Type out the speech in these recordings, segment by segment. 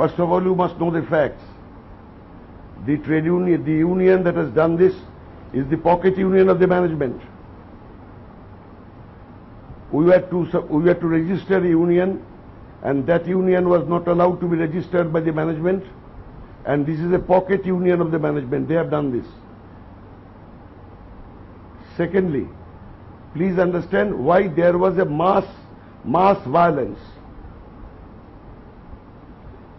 First of all, you must know the facts. The trade union, the union that has done this is the pocket union of the management. We had to register a union, and that union was not allowed to be registered by the management, and this is a pocket union of the management. They have done this. Secondly, please understand why there was a mass violence.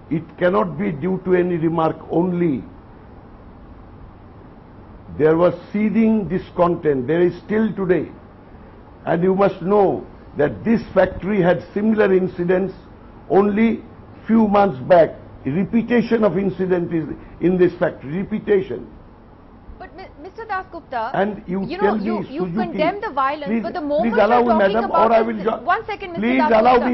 It cannot be due to any remark only. There was seething discontent. There is still today. And you must know that this factory had similar incidents only few months back. Repetition of incident is in this factory. Repetition. But Mr. Dasgupta, and you condemn the violence, please, but the moment please allow you're talking madam, about... or I will... One second, Mr. Please Dasgupta. allow me...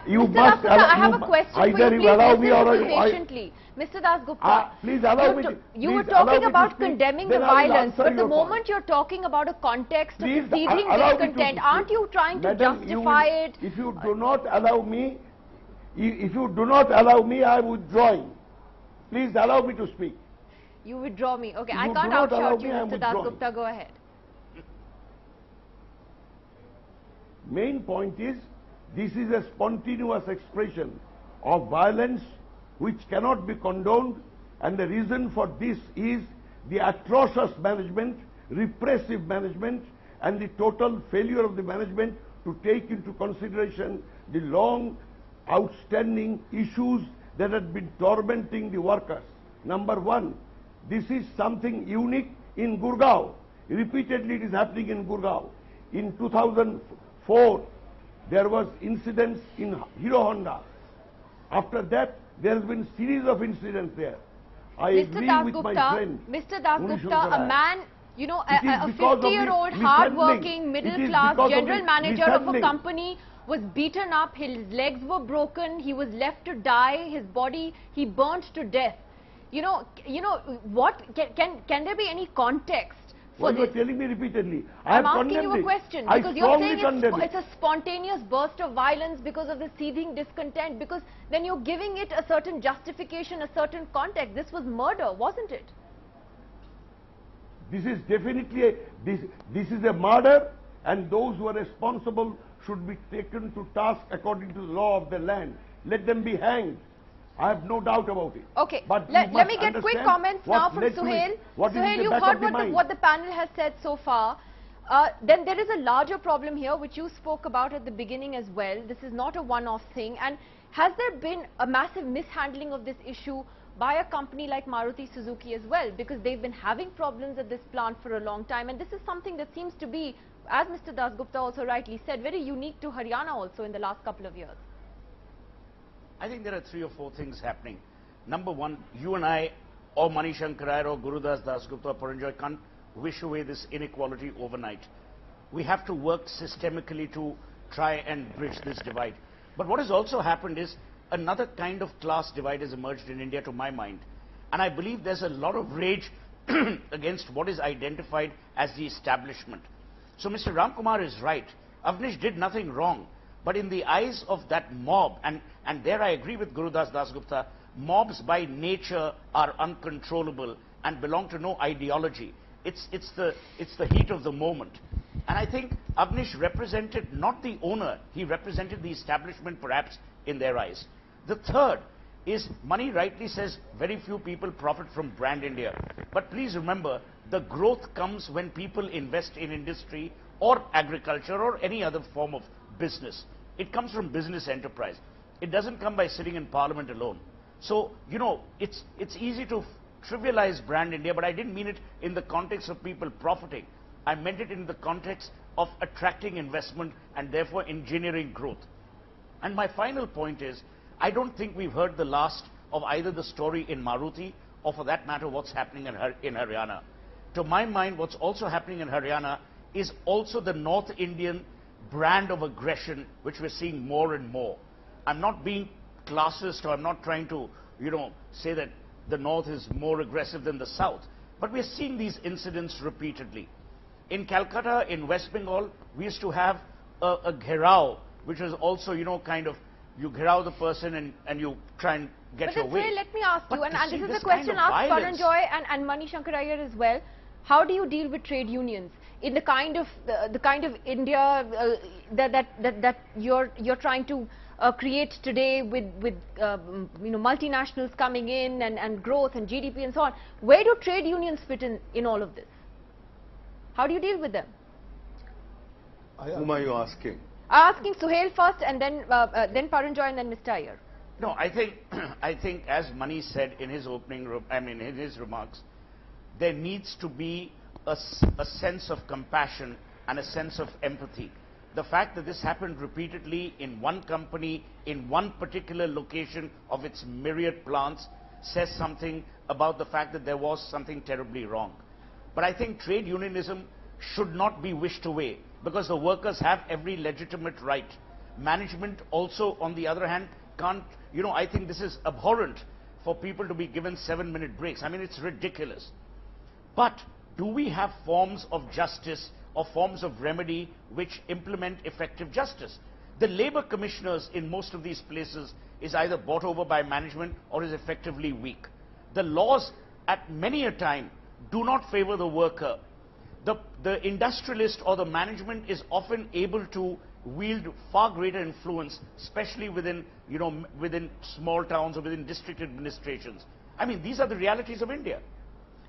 You Mr. must Dasgupta, allow, I have a question for you. Either you allow me or patiently. Mr. Dasgupta, please allow me to... You were talking about condemning the violence, but the moment you're talking about a context of seething discontent, aren't you trying to justify it? If you do not allow me, I am withdrawing. Please allow me to speak. You withdraw me. Okay, I can't outshout you, Mr. Dasgupta. Go ahead. Main point is, this is a spontaneous expression of violence which cannot be condoned, and the reason for this is the atrocious management, repressive management, and the total failure of the management to take into consideration the long outstanding issues that had been tormenting the workers. Number one, this is something unique in Gurgaon. Repeatedly it is happening in Gurgaon. In 2004, there was incidents in Hero Honda. After that, there has been series of incidents there. I agree with my friend. Mr. Dasgupta, a man, you know, a 50-year-old hard-working, middle-class general manager of a company was beaten up, his legs were broken, he was left to die, his body, he burnt to death. You know, what can there be any context for this? You are telling me repeatedly. I'm asking you a question because you're saying it's a spontaneous burst of violence because of the seething discontent, because then you're giving it a certain justification, a certain context. This was murder, wasn't it? This is definitely this is a murder, and those who are responsible should be taken to task according to the law of the land. Let them be hanged. I have no doubt about it. Okay, but let me get quick comments now from Suhel. Suhel, you've heard what the panel has said so far. Then there is a larger problem here which you spoke about at the beginning as well. This is not a one-off thing. And has there been a massive mishandling of this issue by a company like Maruti Suzuki as well? Because they've been having problems at this plant for a long time. And this is something that seems to be, as Mr. Dasgupta also rightly said, very unique to Haryana also in the last couple of years. I think there are 3 or 4 things happening. Number one, you and I, or Manishankar Iyer, or Gurudas Dasgupta, or Paranjoy can't wish away this inequality overnight. We have to work systemically to try and bridge this divide. But what has also happened is another kind of class divide has emerged in India, to my mind. And I believe there's a lot of rage against what is identified as the establishment. So Mr. Ramkumar is right. Awinash did nothing wrong. But in the eyes of that mob, and there I agree with Gurudas Dasgupta, mobs by nature are uncontrollable and belong to no ideology. It's the heat of the moment. And I think Awinash represented not the owner, he represented the establishment perhaps in their eyes. The third is, Mani rightly says, very few people profit from brand India. But please remember, the growth comes when people invest in industry or agriculture or any other form of business. It comes from business enterprise. It doesn't come by sitting in parliament alone. So, you know, it's easy to trivialize brand India, but I didn't mean it in the context of people profiting. I meant it in the context of attracting investment and therefore engineering growth. And my final point is, I don't think we've heard the last of either the story in Maruti or, for that matter, what's happening in Haryana. To my mind, what's also happening in Haryana is also the North Indian brand of aggression, which we're seeing more and more. I'm not being classist, or I'm not trying to, you know, say that the North is more aggressive than the South. But we're seeing these incidents repeatedly. In Calcutta, in West Bengal, we used to have a gherao, which was also, you know, kind of you ghirao the person and you try and get your way. Let me ask you, and this is the question asked Paranjoy and Mani Shankar Iyer as well. How do you deal with trade unions in the kind of India that you're trying to create today with multinationals coming in and growth and GDP and so on? Where do trade unions fit in all of this? How do you deal with them? Whom are you asking? Asking Suhel first, and then Paranjoy, and then Mr. Iyer. No, I think as Mani said in his in his remarks, there needs to be a sense of compassion and a sense of empathy. The fact that this happened repeatedly in one company, in one particular location of its myriad plants, says something about the fact that there was something terribly wrong. But I think trade unionism should not be wished away, because the workers have every legitimate right. Management also, on the other hand, can't, I think this is abhorrent for people to be given 7-minute breaks. I mean, it's ridiculous. But do we have forms of justice or forms of remedy which implement effective justice? The labor commissioners in most of these places is either bought over by management or is effectively weak. The laws at many a time do not favor the worker. The industrialist or the management is often able to wield far greater influence, especially within small towns or within district administrations. I mean, these are the realities of India.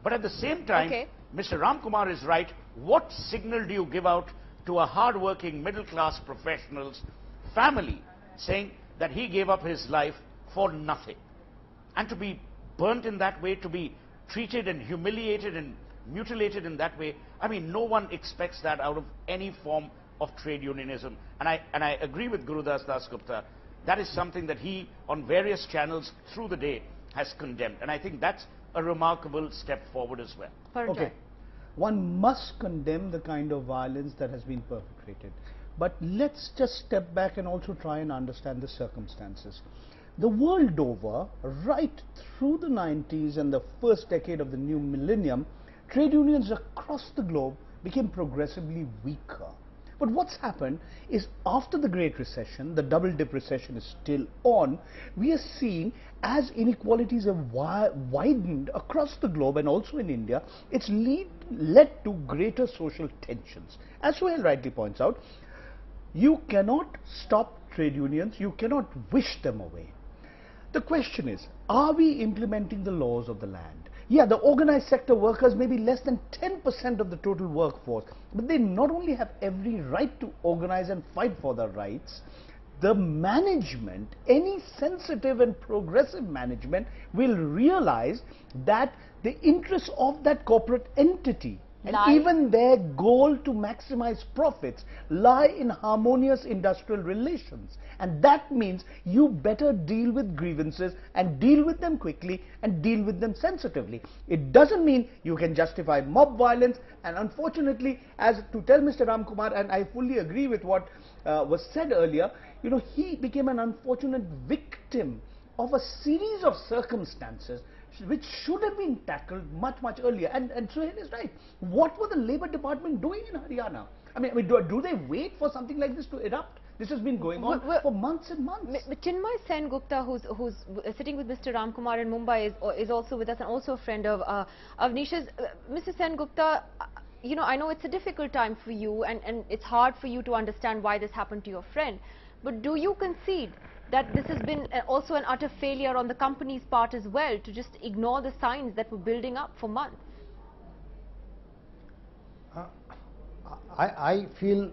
But at the same time, Mr. Ram Kumar is right. What signal do you give out to a hard-working middle-class professional's family saying that he gave up his life for nothing? And to be burnt in that way, to be treated and humiliated and mutilated in that way, I mean, no one expects that out of any form of trade unionism. And I agree with Gurudas Dasgupta. That is something that he, on various channels through the day, has condemned. And I think that's a remarkable step forward as well. Okay. One must condemn the kind of violence that has been perpetrated. But let's just step back and also try and understand the circumstances. The world over, right through the 90s and the first decade of the new millennium, trade unions across the globe became progressively weaker. But what's happened is, after the Great Recession, the double dip recession is still on, we are seeing as inequalities have widened across the globe and also in India, it's led to greater social tensions. As Suhel rightly points out, you cannot stop trade unions, you cannot wish them away. The question is, are we implementing the laws of the land? Yeah, the organized sector workers may be less than 10% of the total workforce, but they not only have every right to organize and fight for their rights, the management, any sensitive and progressive management, will realize that the interests of that corporate entity and even their goal to maximize profits lie in harmonious industrial relations. And that means you better deal with grievances and deal with them quickly and deal with them sensitively. It doesn't mean you can justify mob violence. And unfortunately, as to tell Mr. Ram Kumar, and I fully agree with what was said earlier, he became an unfortunate victim of a series of circumstances which should have been tackled much earlier. And Suhel is right. What were the Labour Department doing in Haryana? I mean, do they wait for something like this to erupt? This has been going on for months and months. Chinmay Sen Gupta, who's sitting with Mr. Ram Kumar in Mumbai, is also with us, and also a friend of Awnish's. Mr. Sen Gupta, I know it's a difficult time for you, and it's hard for you to understand why this happened to your friend. But do you concede that this has been also an utter failure on the company's part as well, to just ignore the signs that were building up for months? I feel,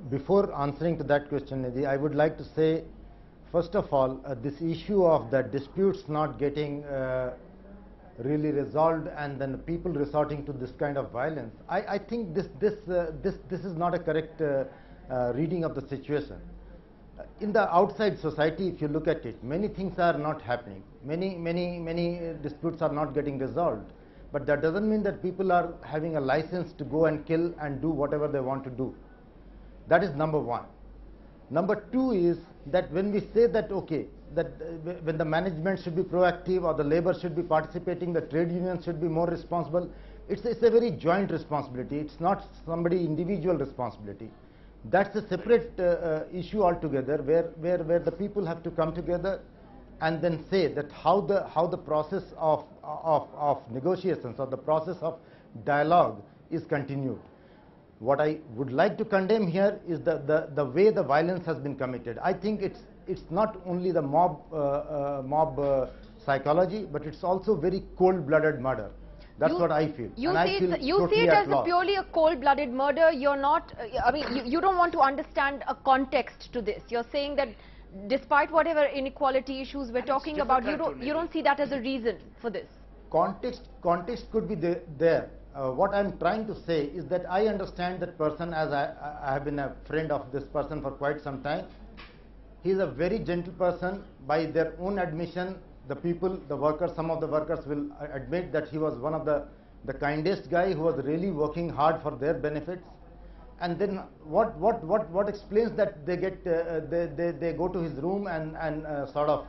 before answering to that question, Nidhi, I would like to say, first of all, this issue of the disputes not getting really resolved and then people resorting to this kind of violence, I think this is not a correct reading of the situation. In the outside society, if you look at it, many things are not happening. Many disputes are not getting resolved. But that doesn't mean that people are having a license to go and kill and do whatever they want to do. That is number one. Number two is that when we say that, okay, that when the management should be proactive or the labor should be participating, the trade unions should be more responsible, it's a very joint responsibility. It's not somebody individual responsibility. That's a separate issue altogether, where the people have to come together and then say that how the process of negotiations or the process of dialogue is continued. What I would like to condemn here is the way the violence has been committed. I think it's not only the mob psychology, but it's also very cold-blooded murder. That's what I feel. You see it as purely a cold-blooded murder. You're not, I mean, you don't want to understand a context to this. You're saying that despite whatever inequality issues we're talking about, you don't see that as a reason for this. Context could be there. What I'm trying to say is that I understand that person, as I have been a friend of this person for quite some time. He is a very gentle person. By their own admission, the people, the workers, some of the workers will admit that he was one of the kindest guy who was really working hard for their benefits. And then what explains that they get they go to his room and sort of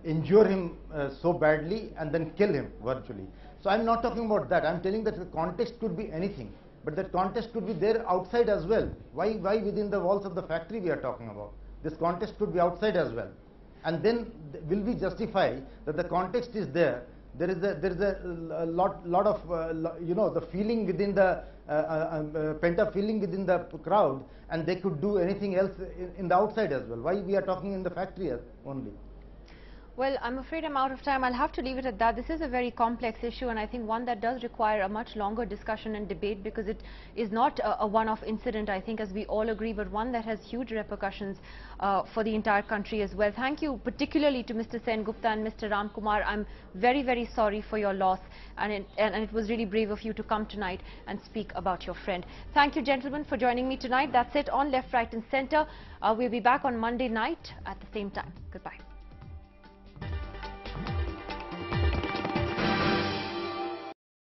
injure him so badly and then kill him virtually. So I'm not talking about that. I'm telling that the context could be anything, but that context could be there outside as well. Why within the walls of the factory we are talking about? This context could be outside as well. And then will we justify that the context is there? There is a lot of you know, the feeling within the pent-up feeling within the crowd, and they could do anything else in the outside as well. Why we are talking in the factory only? Well, I'm afraid I'm out of time. I'll have to leave it at that. This is a very complex issue, and I think one that does require a much longer discussion and debate, because it is not a one-off incident, I think, as we all agree, but one that has huge repercussions for the entire country as well. Thank you particularly to Mr. Sen Gupta and Mr. Ram Kumar. I'm very, very sorry for your loss, and it was really brave of you to come tonight and speak about your friend. Thank you, gentlemen, for joining me tonight. That's it on Left, Right and Centre. We'll be back on Monday night at the same time. Goodbye.